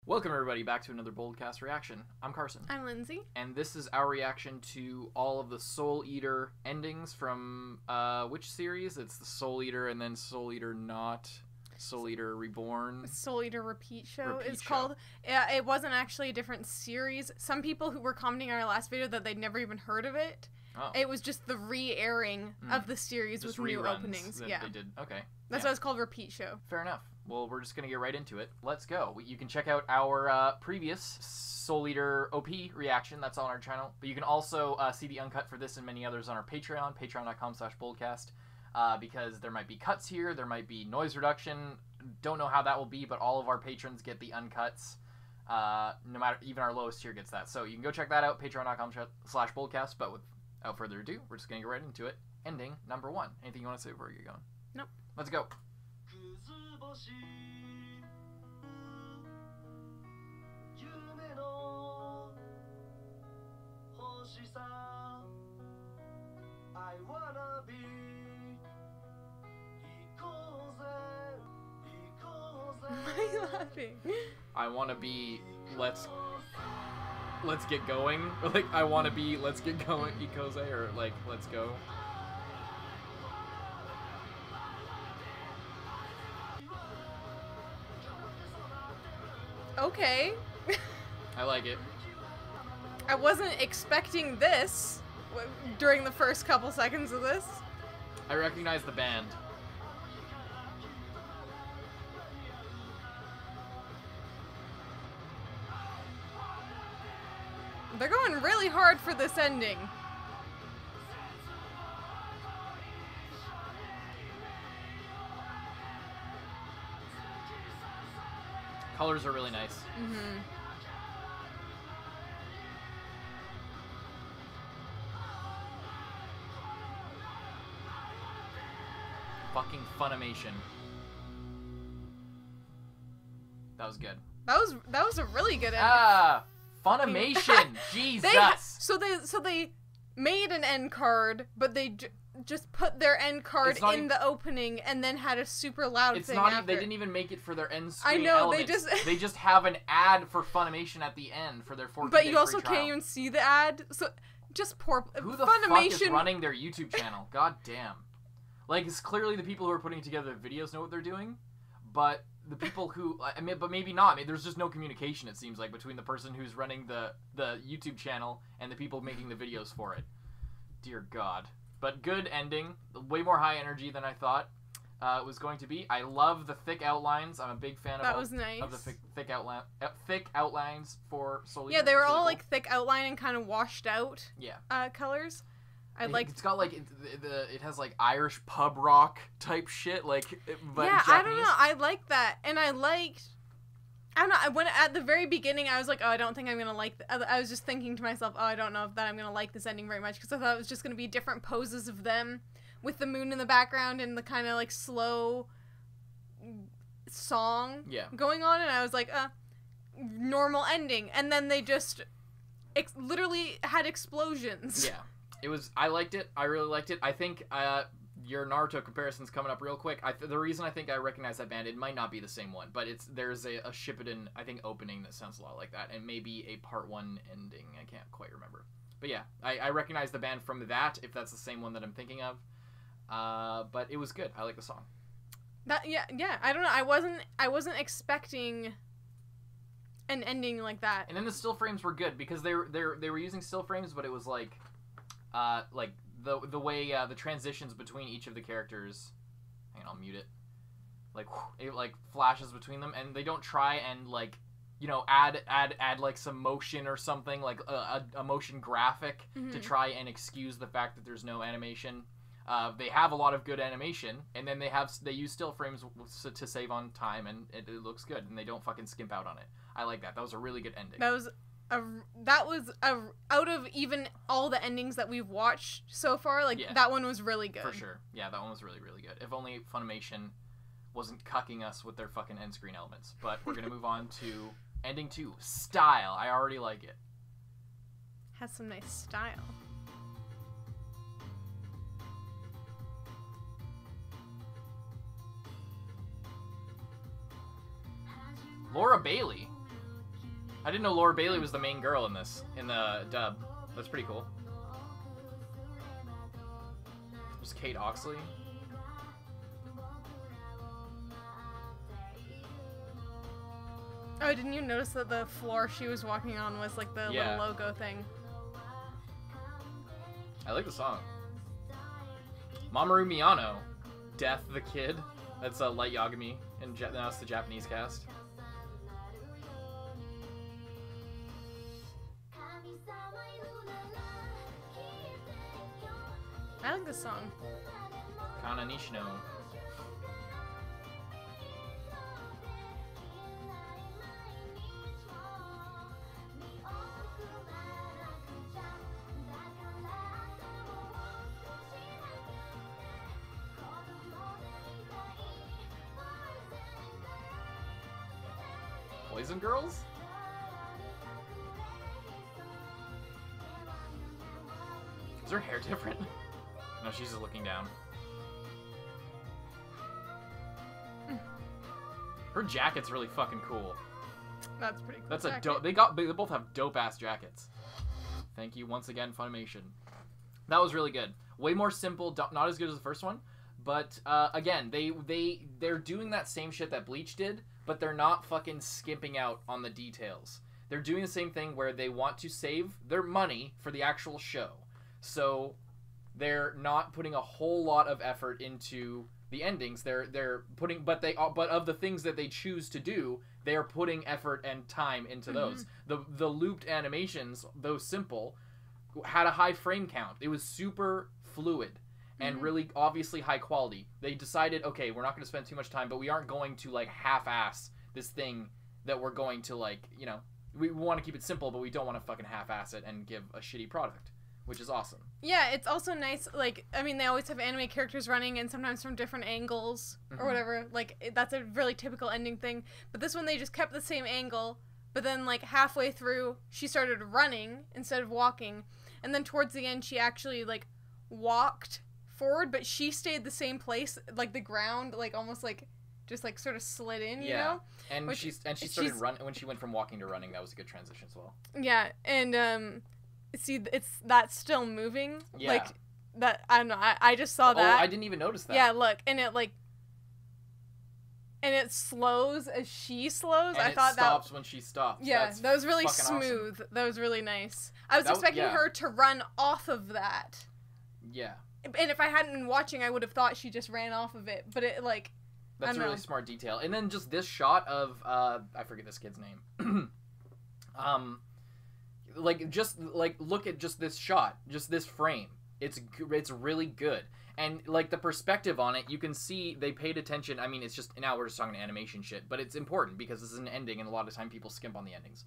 Welcome everybody back to another Boldcast reaction. I'm Carson. I'm Lindsay. And this is our reaction to all of the Soul Eater endings from, which series? It's the Soul Eater and then Soul Eater Not, Soul Eater Reborn. Soul Eater Repeat Show is called. It wasn't actually a different series. Some people who were commenting on our last video that they'd never even heard of it. Oh. It was just the re-airing of the series just with new openings. Yeah, they did. Okay. That's why it's called Repeat Show. Fair enough. Well, we're just going to get right into it. Let's go. You can check out our previous Soul Eater OP reaction. That's on our channel. But you can also see the uncut for this and many others on our Patreon, patreon.com/boldcast, because there might be cuts here. There might be noise reduction. Don't know how that will be, but all of our patrons get the uncuts. No matter, even our lowest tier gets that. So you can go check that out, patreon.com/boldcast. But without further ado, we're just going to get right into it. Ending number 1. Anything you want to say before you get going? Nope. Let's go. Why are you laughing? I wanna be let's get going. Or like I wanna be let's get going Ikoze, or like let's go. Okay. I like it. I wasn't expecting this during the first couple seconds of this. I recognize the band. They're going really hard for this ending. Colors are really nice. Mm-hmm. Fucking Funimation. That was good. That was a really good ending. Ah, Funimation. Jesus. So they made an end card, but they just put their end card in the opening and then had a super loud thing after. They didn't even make it for their end screen. I know, elements. They just have an ad for Funimation at the end for their 14-day But you also free trial. can't even see the ad. So just poor Who the Funimation fuck is running their YouTube channel? God damn. Like, it's clearly the people who are putting together the videos know what they're doing, but the people who, I mean, but maybe not. I mean, there's just no communication, it seems like, between the person who's running the YouTube channel and the people making the videos for it. Dear God. But good ending. Way more high energy than I thought it was going to be. I love the thick outlines. I'm a big fan of the thick outlines for Soul Eater. Yeah, they were all like thick outline and kind of washed out. Yeah. Colors. It's got like it has like Irish pub rock type shit, like, but yeah, Japanese. I don't know. I like that, and I don't know. When at the very beginning, I was like, oh, I don't think I'm gonna like. I was just thinking to myself, oh, I don't know if that I'm gonna like this ending very much, because I thought it was just gonna be different poses of them with the moon in the background and the kind of like slow song going on, and I was like, normal ending, and then they just literally had explosions. Yeah. I liked it. I really liked it. I think your Naruto comparison's coming up real quick. The reason I think I recognize that band, it might not be the same one, but there's a Shippuden, I think, opening that sounds a lot like that, and maybe a part 1 ending. I can't quite remember. But yeah, I recognize the band from that, if that's the same one that I'm thinking of. But it was good. I like the song. Yeah. I don't know. I wasn't expecting an ending like that. And then the still frames were good because they were using still frames, but it was like the way the transitions between each of the characters. Hang on, I'll mute it. Like it like flashes between them, and they don't try and like, you know, add like some motion or something, like a motion graphic to try and excuse the fact that there's no animation. They have a lot of good animation, and then they use still frames to save on time, and it looks good, and they don't fucking skimp out on it. I like that. That was a really good ending. That was out of even all the endings that we've watched so far, that one was really good. For sure. Yeah, that one was really, really good. If only Funimation wasn't cucking us with their fucking end screen elements. But we're gonna move on to ending 2. Style. I already like it. Has some nice style. Laura Bailey. I didn't know Laura Bailey was the main girl in this, in the dub. That's pretty cool. There's Kate Oxley. Oh, didn't you notice that the floor she was walking on was like the little logo thing? I like the song. Mamoru Miyano, Death the Kid. That's Light Yagami, and now it's the Japanese cast. I like this song. Kana Nishino. Poison Girls? Is her hair different? No, she's just looking down. Her jacket's really fucking cool. That's pretty cool. That's a jacket. dope. They both have dope ass jackets. Thank you once again, Funimation. That was really good. Way more simple, not as good as the first one, but again, they're doing that same shit that Bleach did, but they're not fucking skimping out on the details. They're doing the same thing where they want to save their money for the actual show. So they're not putting a whole lot of effort into the endings. They're putting, but of the things that they choose to do, they are putting effort and time into those. The looped animations, though simple, had a high frame count. It was super fluid and really obviously high quality. They decided, okay, we're not going to spend too much time, but we aren't going to like half-ass this thing that we're going to like, you know, we want to keep it simple, but we don't want to fucking half-ass it and give a shitty product, which is awesome. Yeah, it's also nice, like, I mean, they always have anime characters running, and sometimes from different angles, or whatever, like, that's a really typical ending thing, but this one, they just kept the same angle, but then, like, halfway through, she started running instead of walking, and then towards the end, she actually, like, walked forward, but she stayed the same place, like, the ground, like, almost, like, just, like, sort of slid in, you know? And she started running, when she went from walking to running, that was a good transition as well. Yeah, and, see, that's still moving. Yeah. Like, that, I don't know, I just saw that. Oh, I didn't even notice that. Yeah, look, and it, like, and it slows as she slows. And I thought it stops when she stops. Yeah, That's that was really fucking smooth. awesome. That was really nice. I was expecting her to run off of that. Yeah. And if I hadn't been watching, I would have thought she just ran off of it. But it, like, That's a really smart detail. And then just this shot of, I forget this kid's name. Like, just, like, look at just this shot. Just this frame. It's really good. And, like, the perspective on it, you can see they paid attention. I mean, it's just, now we're just talking animation shit. But it's important because this is an ending, and a lot of time people skimp on the endings.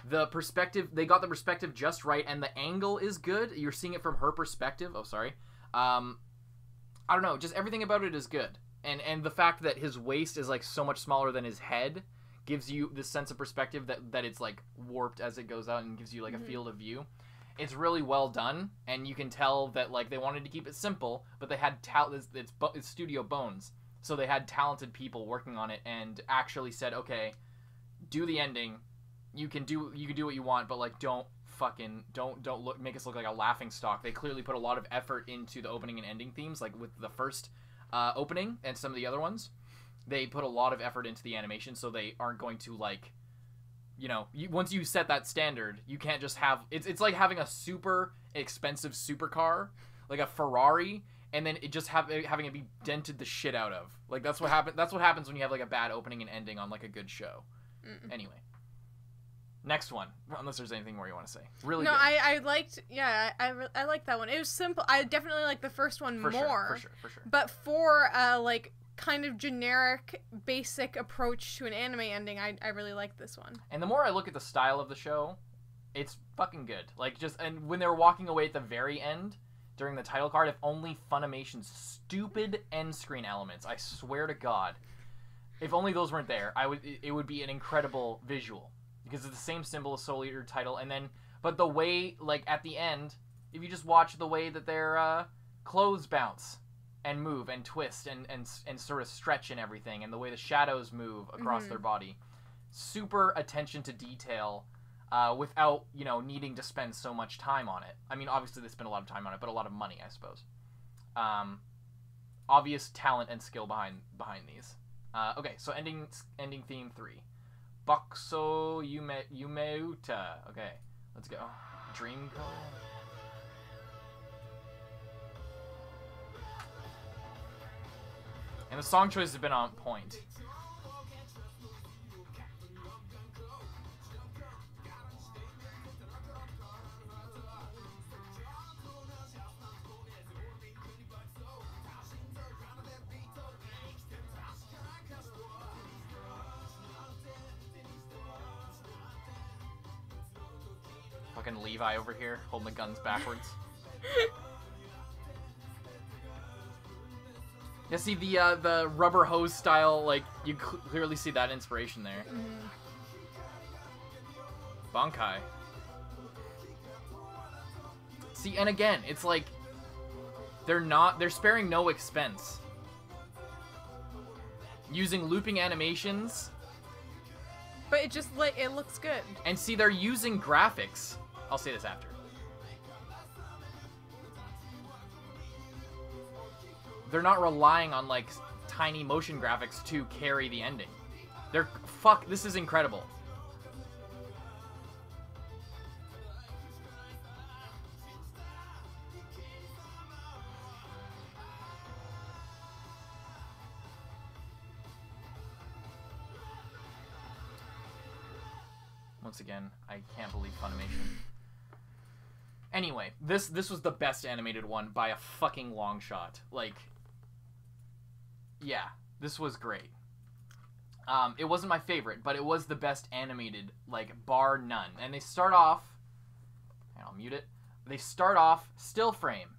The perspective, they got the perspective just right, and the angle is good. You're seeing it from her perspective. Oh, sorry. I don't know. Just everything about it is good. And the fact that his waist is, like, so much smaller than his head gives you this sense of perspective that it's, like, warped as it goes out and gives you, like, a field of view. It's really well done, and you can tell that, like, they wanted to keep it simple, but they had it's Studio Bones, so they had talented people working on it and actually said, okay, do the ending. You can do what you want, but, like, don't make us look like a laughing stock. They clearly put a lot of effort into the opening and ending themes, like with the first opening and some of the other ones. They put a lot of effort into the animation, so they aren't going to, like, you know, once you set that standard, you can't just have... It's like having a super expensive supercar, like a Ferrari, and then it just having it be dented the shit out of. Like, that's what happens when you have, like, a bad opening and ending on, like, a good show. Anyway. Next one, unless there's anything more you want to say. Really good. I liked, I liked that one. It was simple. I definitely liked the first one more. For sure. But for, like, kind of generic, basic approach to an anime ending, I really like this one. And the more I look at the style of the show, it's fucking good. Like, and when they were walking away at the very end, during the title card, if only Funimation's stupid end screen elements, I swear to God, if only those weren't there, it would be an incredible visual. Because it's the same symbol as Soul Eater title, and then, but the way, like, at the end, if you just watch the way that their clothes bounce and move and twist and sort of stretch and everything, and the way the shadows move across their body, super attention to detail without, you know, needing to spend so much time on it. I mean, obviously they spend a lot of time on it, but a lot of money, I suppose. Obvious talent and skill behind these. Okay, so ending theme 3. Bokuso Yumeuta. Okay, let's go. Dream color. And the song choices have been on point. Fucking Levi over here, holding the guns backwards. Yeah, see the rubber hose style, like, you clearly see that inspiration there. Bankai. See, and again, it's like, they're sparing no expense. Using looping animations. But it just, like, it looks good. And see, they're using graphics. I'll say this after. They're not relying on, like, tiny motion graphics to carry the ending. This is incredible. Once again, I can't believe Funimation. Anyway, this was the best animated one by a fucking long shot. Like, yeah, this was great. It wasn't my favorite, but it was the best animated, like, bar none. And they start off, and I'll mute it. They start off still frame.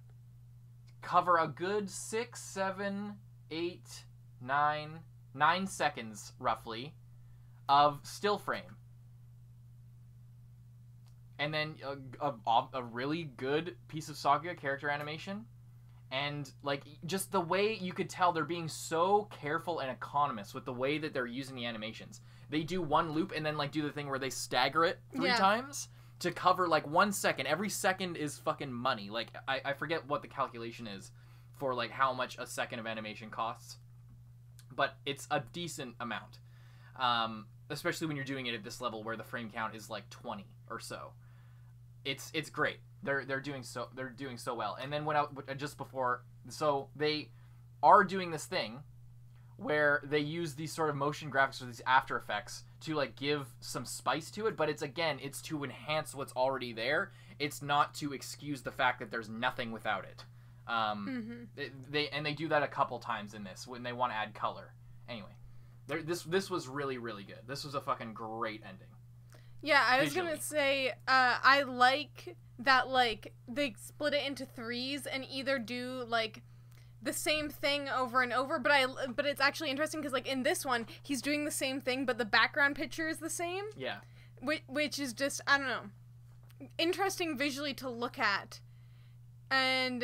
Cover a good 6, 7, 8, 9 seconds, roughly, of still frame. And then a really good piece of Sakuga character animation. And, like, just the way you could tell they're being so careful and economous with the way that they're using the animations. They do one loop and then, like, do the thing where they stagger it 3 times to cover, like, 1 second. Every second is fucking money. Like, I forget what the calculation is for, like, how much a second of animation costs. But it's a decent amount. Especially when you're doing it at this level where the frame count is, like, 20 or so. It's great. They're doing so well. And then just before, so they are doing this thing where they use these sort of motion graphics or these After Effects to, like, give some spice to it, but it's to enhance what's already there. It's not to excuse the fact that there's nothing without it. They do that a couple times in this when they want to add color. Anyway, this was really, really good. This was a fucking great ending. Yeah, I was gonna say, I like that, like, they split it into 3s and either do, like, the same thing over and over, but it's actually interesting because, like, in this one, he's doing the same thing, but the background picture is the same. Yeah. Which is just, I don't know, interesting visually to look at. And,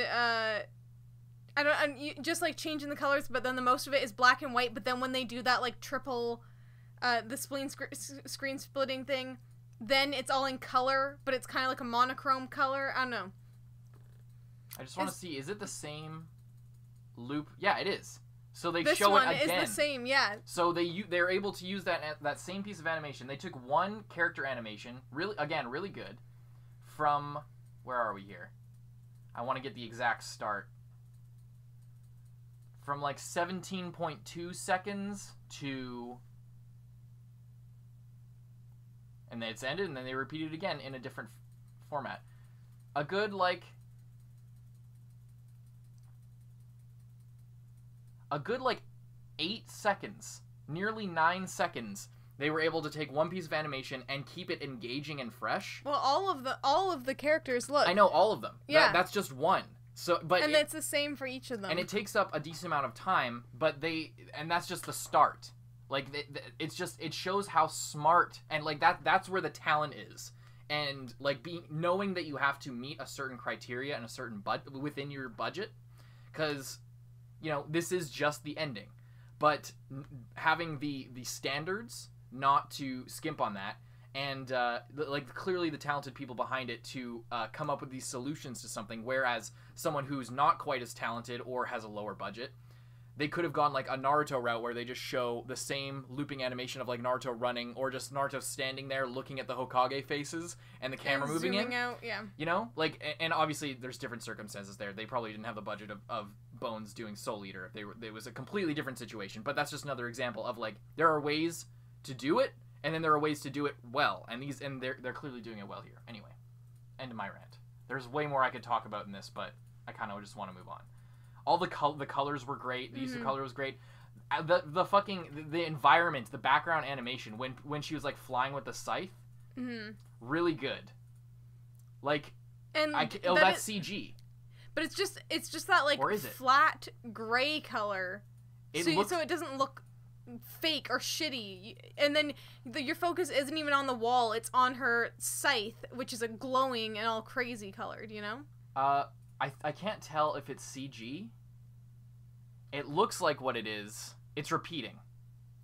just, like, changing the colors, but then the most of it is black and white, but then when they do that, like, triple, the screen splitting thing, then it's all in color, but it's kind of like a monochrome color. I don't know. I just want to see, is it the same loop? Yeah, it is. So they this show it one again. is the same, yeah. So they're able to use that same piece of animation. They took one character animation, really good, from, where are we here? I want to get the exact start. From, like, 17.2 seconds to... And then it's ended, and then they repeat it again in a different format. A good, like... 8 seconds, nearly 9 seconds, they were able to take one piece of animation and keep it engaging and fresh. Well, all of the characters, look. I know, all of them. Yeah. That's just one. And it's the same for each of them. And it takes up a decent amount of time, and that's just the start. Like, it shows how smart, and, like, that's where the talent is. And, like, knowing that you have to meet a certain criteria and a certain within your budget, because, you know, this is just the ending. But having the standards not to skimp on that, and like clearly the talented people behind it to come up with these solutions to something, whereas someone who's not quite as talented or has a lower budget, they could have gone like a Naruto route where they just show the same looping animation of like Naruto running, or just Naruto standing there looking at the Hokage faces and the camera And moving zooming in. out, yeah. You know, like, and obviously there's different circumstances there. They probably didn't have the budget of Bones doing Soul Eater. If it was a completely different situation. But that's just another example of like there are ways to do it, and then there are ways to do it well, and they're clearly doing it well here. Anyway, end of my rant. There's way more I could talk about in this, but I kind of just want to move on. All the colors were great. The use of color was great. The environment, the background animation when she was like flying with the scythe, really good. Like, and that's CG. But it's just that like flat gray color, so it doesn't look fake or shitty. And then your focus isn't even on the wall; it's on her scythe, which is a glowing and all crazy colored. You know. I can't tell if it's CG. It looks like what it is. It's repeating.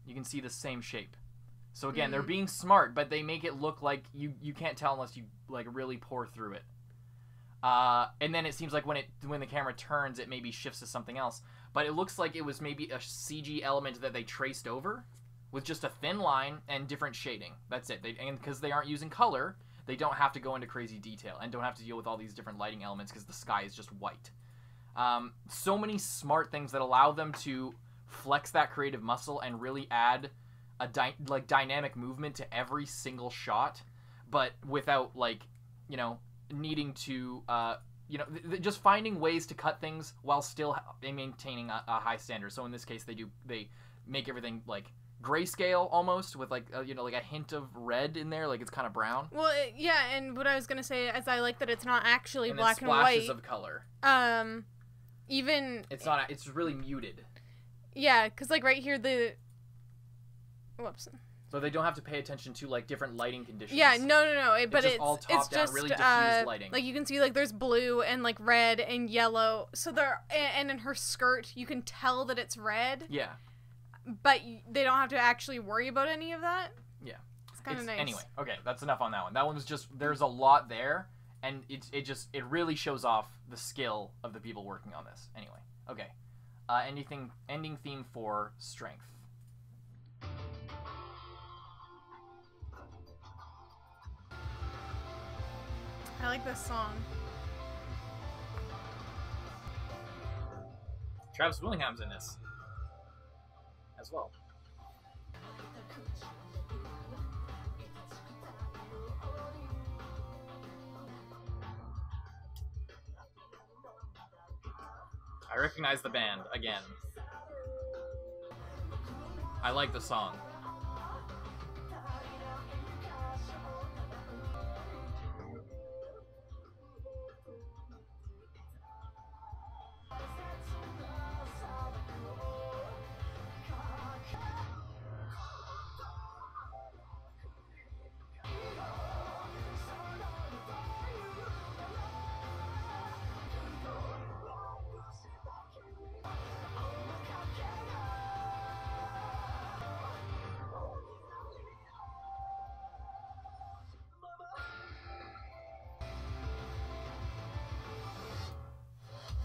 You can see the same shape. So again, they're being smart, but they make it look like you can't tell unless you like really pour through it. And then it seems like when the camera turns, it maybe shifts to something else. But it looks like it was maybe a CG element that they traced over with just a thin line and different shading. That's it. And because they aren't using color, they don't have to go into crazy detail and don't have to deal with all these different lighting elements because the sky is just white. So many smart things that allow them to flex that creative muscle and really add a dynamic movement to every single shot, but without needing to just finding ways to cut things while still maintaining a high standard. So in this case, they make everything like grayscale almost with like a hint of red in there, like it's kind of brown. Well, yeah, and what I was gonna say is I like that it's not actually and black and white. Splashes of color. Even it's really muted. Yeah, because like right here whoops. So they don't have to pay attention to like different lighting conditions. Yeah, no. But it's all top down, really diffused lighting. Like you can see like there's blue and like red and yellow. So and in her skirt you can tell that it's red. Yeah. But they don't have to actually worry about any of that. Yeah. It's kind of nice. Anyway, okay, that's enough on that one. That one was just there's a lot there, and it really shows off the skill of the people working on this. Anyway, okay. Ending theme for strength. I like this song. Travis Willingham's in this as well. I recognize the band again. I like the song.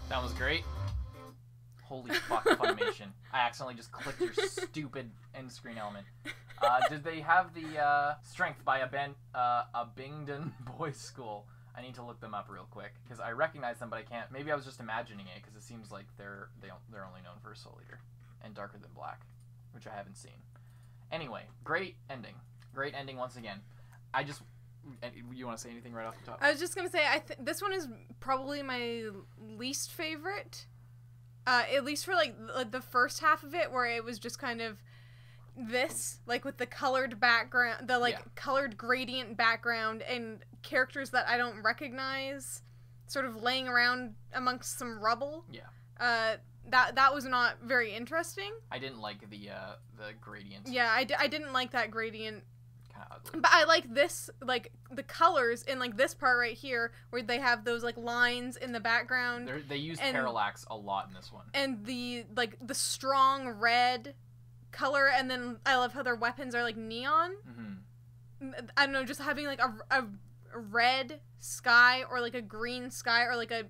That was great. Holy fuck, Funimation. I accidentally just clicked your stupid end screen element. Did they have the Strength by a Bingdon Boys School? I need to look them up real quick because I recognize them, but I can't. Maybe I was just imagining it because it seems like they're only known for Soul Eater and Darker Than Black, which I haven't seen. Anyway, great ending. Great ending once again. You want to say anything right off the top? I was just gonna say this one is probably my least favorite, at least for like the first half of it, where it was just kind of this, like with the colored background, colored gradient background, and characters that I don't recognize, sort of laying around amongst some rubble. Yeah. That was not very interesting. I didn't like the gradient. Yeah, I didn't like that gradient. Ugly. But I like this, like the colors in like this part right here where they have those like lines in the background. They use parallax a lot in this one. And the strong red color, and then I love how their weapons are like neon. I don't know, just having like a red sky or like a green sky or like a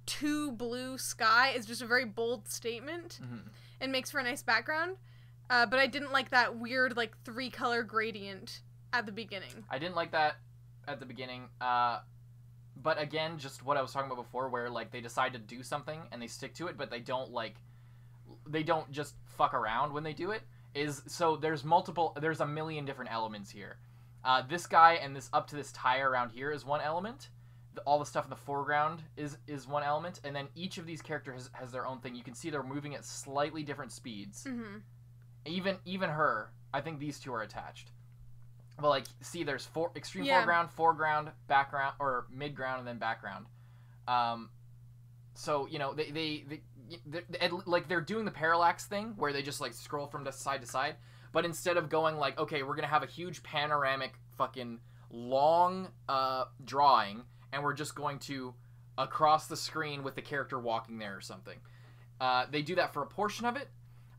2 blue sky is just a very bold statement and makes for a nice background. But I didn't like that weird like 3-color gradient at the beginning. I didn't like that at the beginning. But again, just what I was talking about before, where like they decide to do something and they stick to it, but they don't just fuck around when they do it. So there's a million different elements here. This guy and this up to this tire around here is one element. All the stuff in the foreground is one element, and then each of these characters has their own thing. You can see they're moving at slightly different speeds. Even her, I think these two are attached. But like, see, there's extreme foreground, background, or midground, and then background. So you know they're doing the parallax thing where they just like scroll from side to side, but instead of going like, okay, we're gonna have a huge panoramic fucking long drawing, and we're just going to across the screen with the character walking there or something. They do that for a portion of it,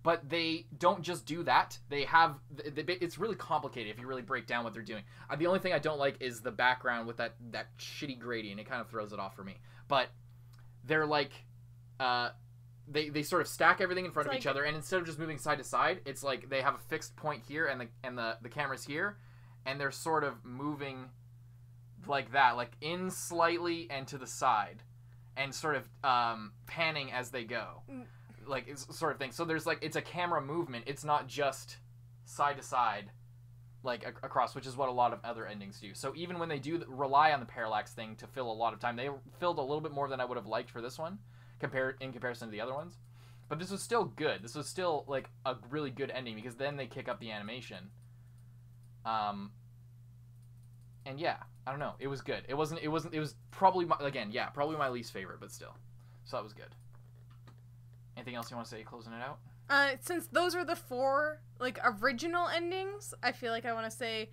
but they don't just do that. It's really complicated if you really break down what they're doing. The only thing I don't like is the background with that shitty gradient. It kind of throws it off for me. But they're like, they sort of stack everything in front of each other, and instead of just moving side to side, it's like they have a fixed point here, and the camera's here, and they're sort of moving like that, like in slightly and to the side, and sort of panning as they go. Like, it's sort of thing. So there's like, it's a camera movement. It's not just side to side, like across, which is what a lot of other endings do. So even when they do rely on the parallax thing to fill a lot of time, they filled a little bit more than I would have liked for this one, in comparison to the other ones. But this was still good. This was still like a really good ending, because then they kick up the animation. And yeah, I don't know. It was good. It was probably probably my least favorite, but still. So that was good. Anything else you want to say closing it out? Since those are the 4 like original endings, I feel like I want to say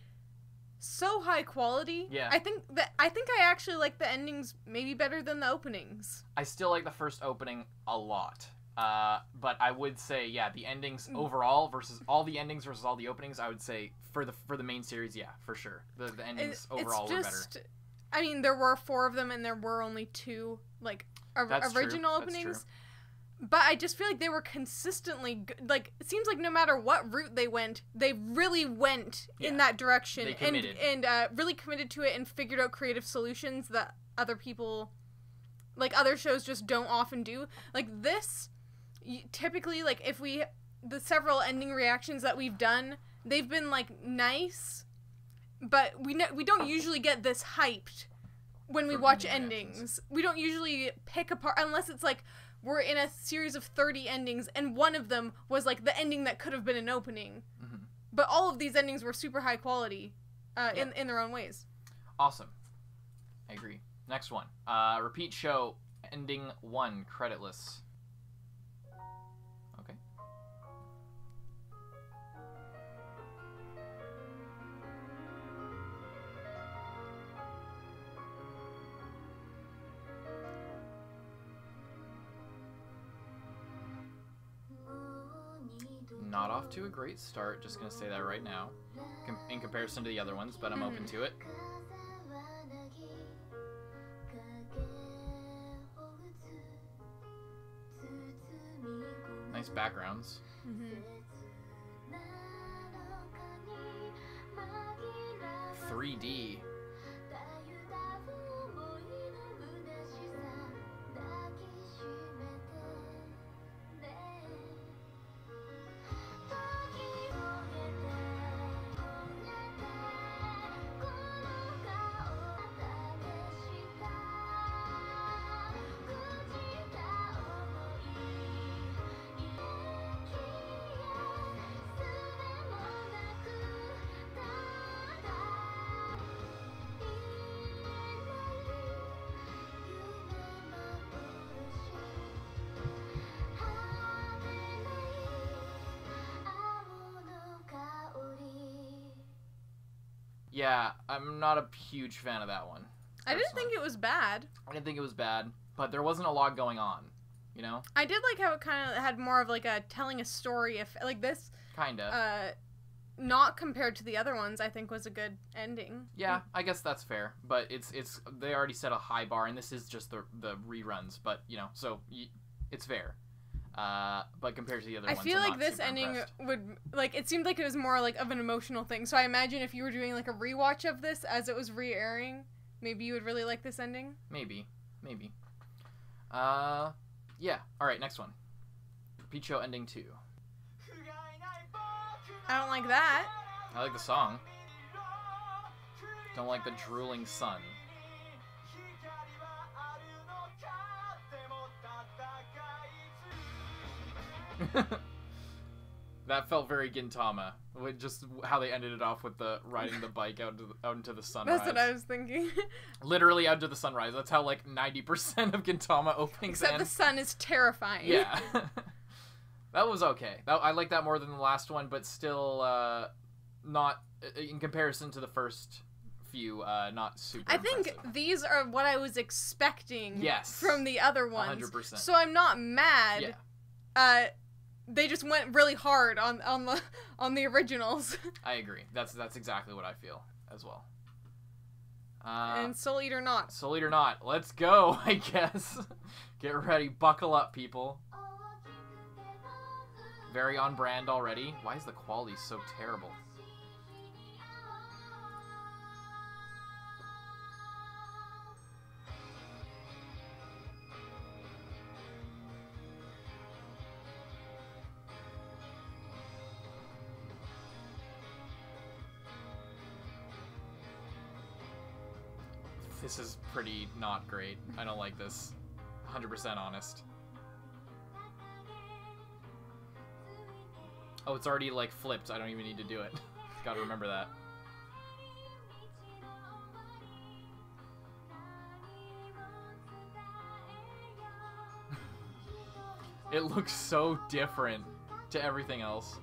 so high quality. Yeah. I think I actually like the endings maybe better than the openings. I still like the first opening a lot. But I would say, yeah, the endings overall versus all the endings versus all the openings, I would say for the main series, yeah, for sure. The endings overall were better. I mean, there were 4 of them, and there were only 2 like original openings. That's true. But I just feel like they were consistently good. Like, it seems like no matter what route they went, they really went in that direction. They committed. And really committed to it and figured out creative solutions that other people, like other shows, just don't often do. Like this, typically, like the several ending reactions that we've done, they've been like nice, but we don't usually get this hyped when we watch endings. We don't usually pick apart, unless it's like, we're in a series of 30 endings, and one of them was, like, the ending that could have been an opening. But all of these endings were super high quality in their own ways. Awesome. I agree. Next one. Repeat show, ending 1, creditless. Okay. Not off to a great start, just gonna say that right now, in comparison to the other ones, but I'm open to it. Nice backgrounds. 3D. Yeah, I'm not a huge fan of that one. I didn't think it was bad. I didn't think it was bad, but there wasn't a lot going on. you know? I did like how it kind of had more of like a telling a story, if like this. Kinda. Not compared to the other ones, I think was a good ending. Yeah, I guess that's fair. But it's they already set a high bar, and this is just the reruns. But you know, so it's fair. But compared to the other ones, I feel I'm like not this super ending impressed. would like it seemed like it was more like of an emotional thing. So I imagine if you were doing like a rewatch of this as it was re-airing, maybe you would really like this ending. Maybe. Yeah. All right, next one. Picho ending 2. I don't like that. I like the song. Don't like the drooling sun. That felt very Gintama, with just how they ended it off with the riding the bike out into the sunrise. That's what I was thinking. Literally out to the sunrise. That's how like 90% of Gintama openings Except end. the sun is terrifying. Yeah. That was okay. I like that more than the last one, but still not, in comparison to the first few, not super I think impressive. these are what I was expecting Yes. from the other ones. 100%. So I'm not mad. Yeah. They just went really hard on the originals. I agree. That's exactly what I feel as well. And Soul Eater not. Soul Eater not. Let's go, I guess. Get ready. Buckle up, people. Very on brand already. Why is the quality so terrible? This is pretty not great. I don't like this. 100% honest. Oh, it's already, like, flipped. I don't even need to do it. Gotta remember that. It looks so different to everything else.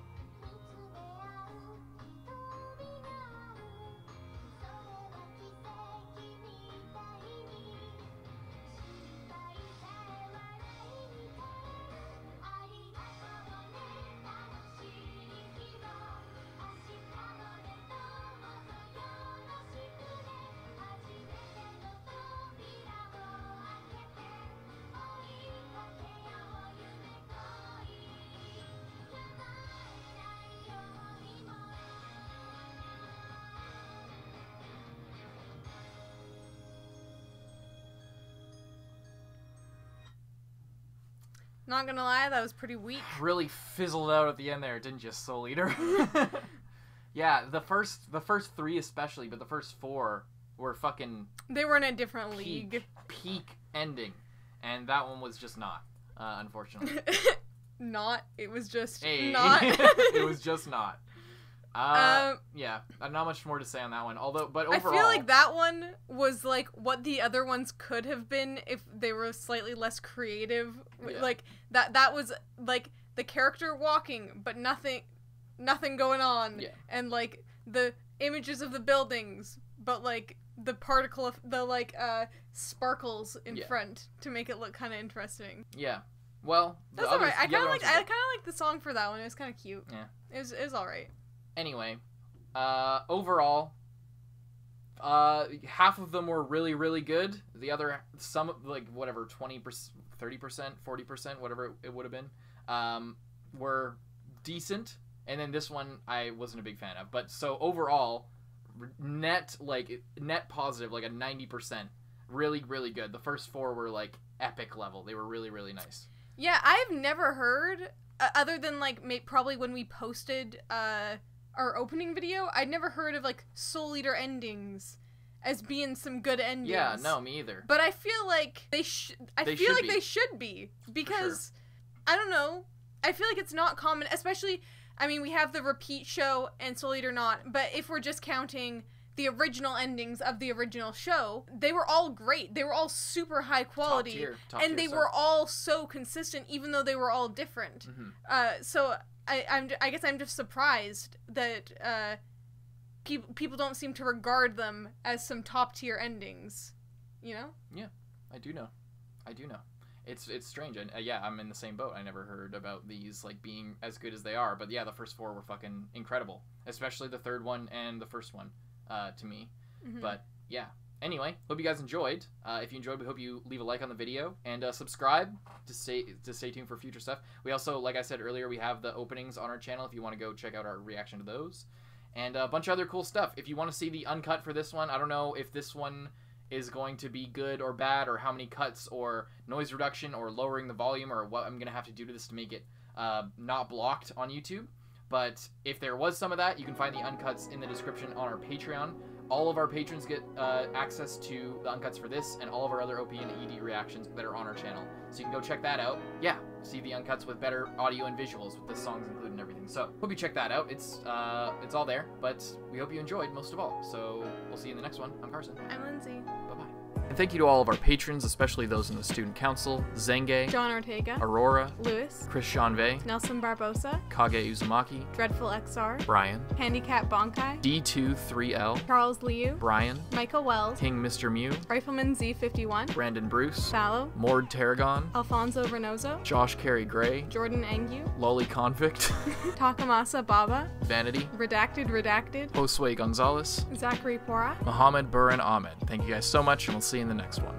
Not gonna lie, that was pretty weak. Really fizzled out at the end there, didn't you, Soul Eater? Yeah, the first 3 especially, but the first 4 were fucking... They were in a different league. Peak ending. And that one was just not, unfortunately. Not. It was just Hey. not. It was just not. Yeah, not much more to say on that one. But overall... I feel like that one was like what the other ones could have been if they were slightly less creative. Yeah. Like that was like the character walking, but nothing going on. Yeah. And like the images of the buildings, but like the particle of the like sparkles in front to make it look kind of interesting. Yeah. Well, that's alright. I kind of like the song for that one. It was kind of cute. Yeah. It was alright. Anyway, overall, half of them were really, really good. The other, some, like, whatever, 20%, 30%, 40%, whatever it would have been, were decent. And then this one I wasn't a big fan of. But so overall, net positive, like a 90%. Really, really good. The first 4 were, like, epic level. They were really, really nice. Yeah, I've never heard, other than, like, probably when we posted, our opening video, I'd never heard of like Soul Eater endings as being some good endings. Yeah, no, me either. But I feel like they should be because I don't know. I feel like it's not common, especially. I mean, we have the repeat show and Soul Eater not, but if we're just counting the original endings of the original show, they were all great. They were all super high quality, top and tier they were all so consistent, even though they were all different. Mm-hmm. So. I guess I'm just surprised that people don't seem to regard them as some top tier endings, you know? Yeah, I do know. It's strange, and yeah, I'm in the same boat. I never heard about these like being as good as they are, but yeah, the first 4 were fucking incredible, especially the third one and the first one, to me. But yeah. Anyway, hope you guys enjoyed. If you enjoyed, we hope you leave a like on the video and subscribe to stay tuned for future stuff. We also, like I said earlier, we have the openings on our channel if you want to go check out our reaction to those, and a bunch of other cool stuff. If you want to see the uncut for this one, I don't know if this one is going to be good or bad, or how many cuts or noise reduction or lowering the volume, or what I'm gonna have to do to this to make it not blocked on YouTube. But if there was some of that, you can find the uncuts in the description on our Patreon. All of our patrons get access to the uncuts for this and all of our other OP and ED reactions that are on our channel. So you can go check that out. Yeah, see the uncuts with better audio and visuals with the songs included and everything. So hope you check that out. It's all there, but we hope you enjoyed most of all. So we'll see you in the next one. I'm Carson. I'm Lindsay. Bye-bye. And thank you to all of our patrons, especially those in the Student Council: Zenge, John Ortega, Aurora, Lewis, Chris Janve, Nelson Barbosa, Kage Uzumaki, Dreadful XR, Brian, Handicap Bonkai, D23L, Charles Liu, Brian, Michael Wells, King Mr. Mew, Rifleman Z51, Brandon Bruce, Fallow, Mord Tarragon, Alfonso Reynoso, Josh Carey Gray, Jordan Angu, Lolly Convict, Takamasa Baba, Vanity, Redacted, Josue Gonzalez, Zachary Pora. Mohammed Buran Ahmed. Thank you guys so much, and we'll see you in the next one.